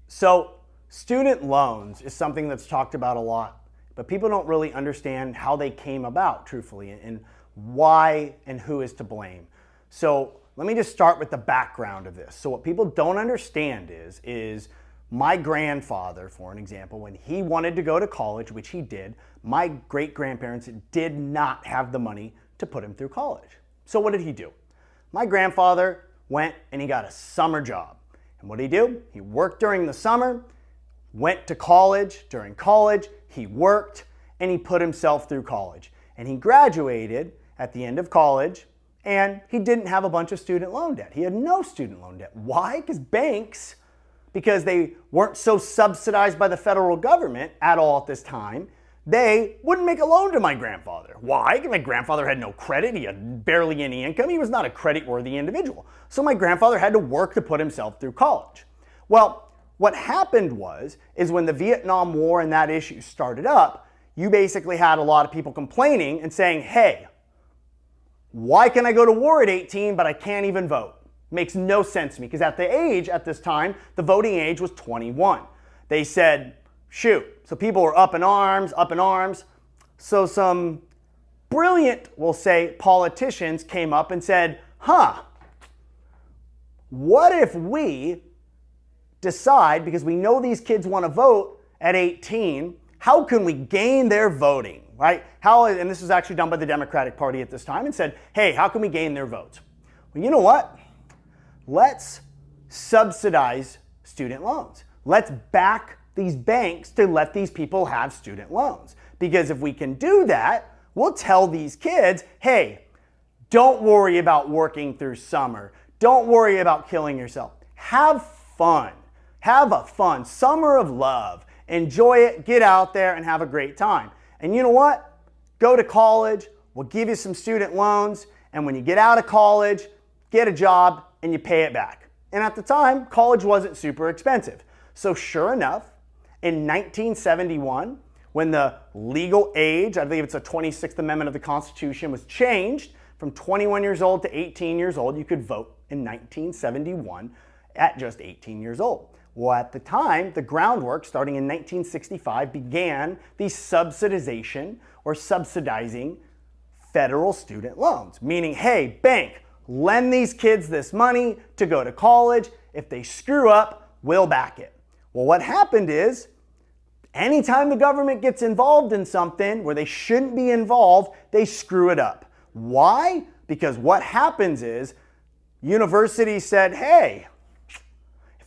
So student loans is something that's talked about a lot, but people don't really understand how they came about, truthfully, and why and who is to blame. So let me just start with the background of this. So what people don't understand is my grandfather, for an example, when he wanted to go to college, which he did, my great-grandparents did not have the money to put him through college. So what did he do? My grandfather went and he got a summer job. And what did he do? He worked during the summer, went to college. During college, he worked and he put himself through college. And he graduated at the end of college and he didn't have a bunch of student loan debt. He had no student loan debt. Why? Because banks, because they weren't so subsidized by the federal government at all at this time, they wouldn't make a loan to my grandfather. Why? Because my grandfather had no credit. He had barely any income. He was not a credit-worthy individual. So my grandfather had to work to put himself through college. Well, what happened is when the Vietnam War and that issue started up, you basically had a lot of people complaining and saying, hey, why can I go to war at 18 but I can't even vote? Makes no sense to me, because at this time, the voting age was 21. They said, shoot. So people were up in arms, up in arms. So some brilliant, we'll say, politicians came up and said, what if we decide, because we know these kids want to vote at 18, how can we gain their voting, right? And this was actually done by the Democratic Party at this time, and said, hey, how can we gain their votes? Well, you know what? Let's subsidize student loans. Let's back these banks to let these people have student loans. Because if we can do that, we'll tell these kids, hey, don't worry about working through summer. Don't worry about killing yourself. Have fun. Have a fun summer of love. Enjoy it, get out there and have a great time. And you know what? Go to college, we'll give you some student loans, and when you get out of college, get a job and you pay it back. And at the time, college wasn't super expensive. So sure enough, in 1971, when the legal age, I believe it's the 26th Amendment of the Constitution, was changed from 21 years old to 18 years old, you could vote in 1971 at just 18 years old. Well, at the time, the groundwork, starting in 1965, began the subsidization or subsidizing federal student loans. Meaning, hey, bank, lend these kids this money to go to college. If they screw up, we'll back it. Well, what happened is, anytime the government gets involved in something where they shouldn't be involved, they screw it up. Why? Because what happens is, universities said, hey, if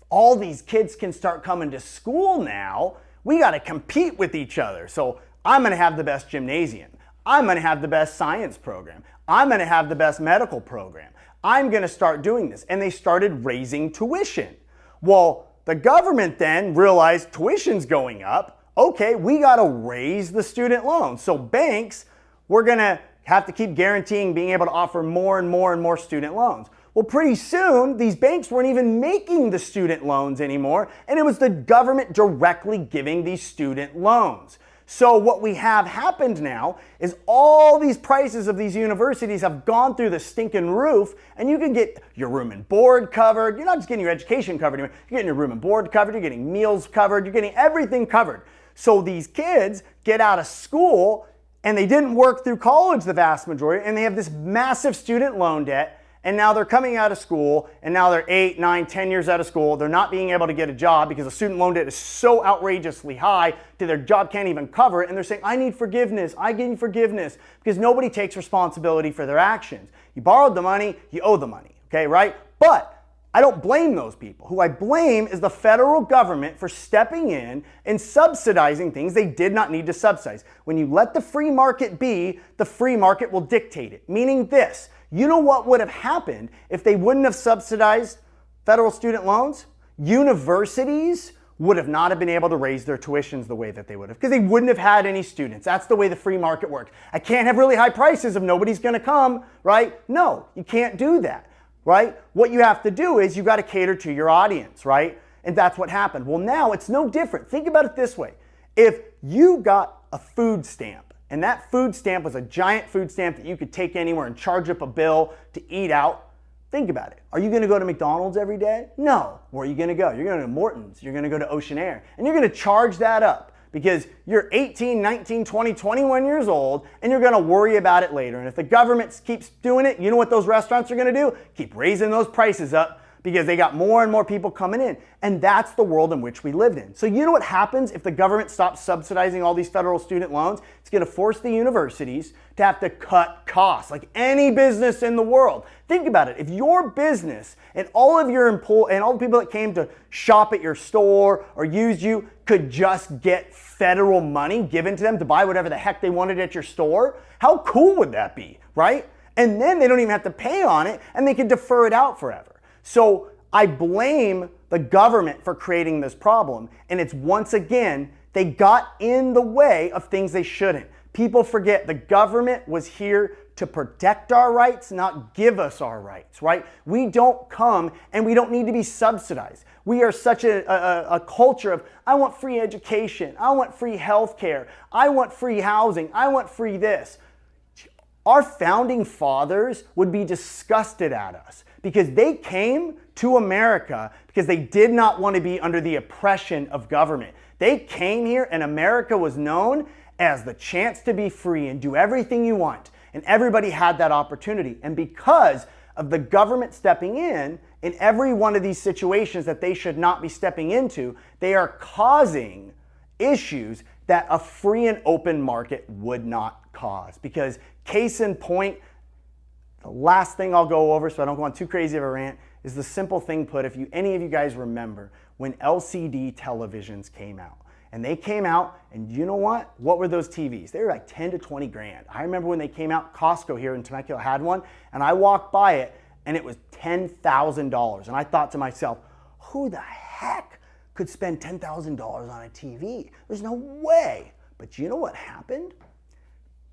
all these kids can start coming to school now, we got to compete with each other. So I'm going to have the best gymnasium. I'm going to have the best science program. I'm going to have the best medical program. I'm going to start doing this. And they started raising tuition. Well, the government then realized tuition's going up. Okay, we got to raise the student loans. So banks, we're going to have to keep guaranteeing being able to offer more and more and more student loans. Well, pretty soon, these banks weren't even making the student loans anymore, and it was the government directly giving these student loans. So what we have happened now is all these prices of these universities have gone through the stinking roof, and you can get your room and board covered. You're not just getting your education covered anymore. You're getting your room and board covered. You're getting meals covered. You're getting everything covered. So these kids get out of school, and they didn't work through college, the vast majority, and they have this massive student loan debt. And now they're coming out of school, and now they're 8, 9, 10 years out of school. They're not being able to get a job because the student loan debt is so outrageously high that their job can't even cover it. And they're saying, I need forgiveness. I need forgiveness, because nobody takes responsibility for their actions. You borrowed the money, you owe the money, okay, right? But I don't blame those people. Who I blame is the federal government for stepping in and subsidizing things they did not need to subsidize. When you let the free market be, the free market will dictate it. Meaning this, you know what would have happened if they wouldn't have subsidized federal student loans? Universities would have not have been able to raise their tuitions the way that they would have, because they wouldn't have had any students. That's the way the free market works. I can't have really high prices if nobody's going to come, right? No, you can't do that, right? What you have to do is you got to cater to your audience, right? And that's what happened. Well, now it's no different. Think about it this way. If you got a food stamp, and that food stamp was a giant food stamp that you could take anywhere and charge up a bill to eat out, Think about it. Are you going to go to McDonald's every day? No. Where are you going to go? You're going to Morton's. You're going to go to Ocean Air. And you're going to charge that up because you're 18, 19, 20, 21 years old, and you're going to worry about it later. And if the government keeps doing it, you know what those restaurants are going to do? Keep raising those prices up because they got more and more people coming in. And that's the world in which we lived in. So you know what happens if the government stops subsidizing all these federal student loans? It's going to force the universities to have to cut costs, like any business in the world. Think about it. If your business and all of your employees and all the people that came to shop at your store or used you could just get federal money given to them to buy whatever the heck they wanted at your store, how cool would that be, right? And then they don't even have to pay on it and they can defer it out forever. So I blame the government for creating this problem. And it's once again, they got in the way of things they shouldn't. People forget the government was here to protect our rights, not give us our rights, right? We don't come and we don't need to be subsidized. We are such a culture of, I want free education, I want free healthcare, I want free housing, I want free this. Our founding fathers would be disgusted at us because they came to America because they did not want to be under the oppression of government. They came here and America was known as the chance to be free and do everything you want. And everybody had that opportunity. And because of the government stepping in every one of these situations that they should not be stepping into, they are causing issues that a free and open market would not cause. Because case in point, the last thing I'll go over so I don't go on too crazy of a rant is the simple thing put, if any of you guys remember when LCD televisions came out. And they came out, and you know what? What were those TVs? They were like 10 to 20 grand. I remember when they came out, Costco here in Temecula had one, and I walked by it, and it was $10,000. And I thought to myself, who the heck could spend $10,000 on a TV? There's no way. But you know what happened?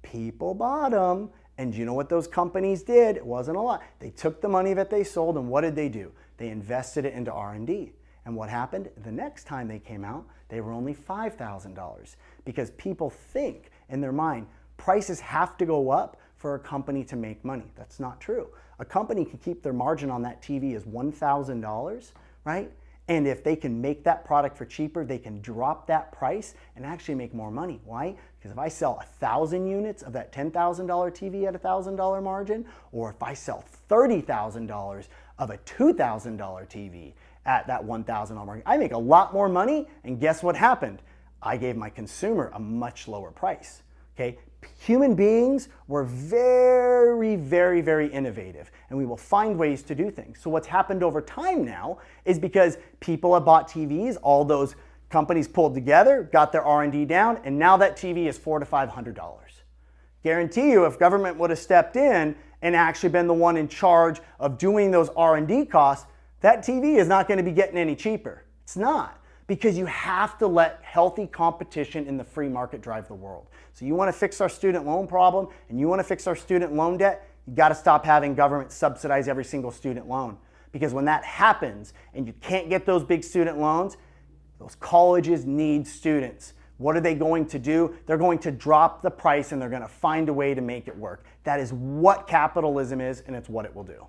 People bought them. And you know what those companies did? It wasn't a lot. They took the money that they sold, and what did they do? They invested it into R&D. And what happened? The next time they came out, they were only $5,000 because people think in their mind, prices have to go up for a company to make money. That's not true. A company can keep their margin on that TV as $1,000, right? And if they can make that product for cheaper, they can drop that price and actually make more money. Why? Because if I sell 1,000 units of that $10,000 TV at a $1,000 margin, or if I sell $30,000 of a $2,000 TV at that $1,000 margin, I make a lot more money. And guess what happened? I gave my consumer a much lower price. Okay? Human beings were very, very, very innovative, and we will find ways to do things. So what's happened over time now is because people have bought TVs, all those companies pulled together, got their R&D down, and now that TV is $400 to $500. Guarantee you, if government would have stepped in and actually been the one in charge of doing those R&D costs, that TV is not going to be getting any cheaper. It's not. Because you have to let healthy competition in the free market drive the world. So you want to fix our student loan problem and you want to fix our student loan debt, you got to stop having government subsidize every single student loan. Because when that happens and you can't get those big student loans, those colleges need students. What are they going to do? They're going to drop the price and they're going to find a way to make it work. That is what capitalism is, and it's what it will do.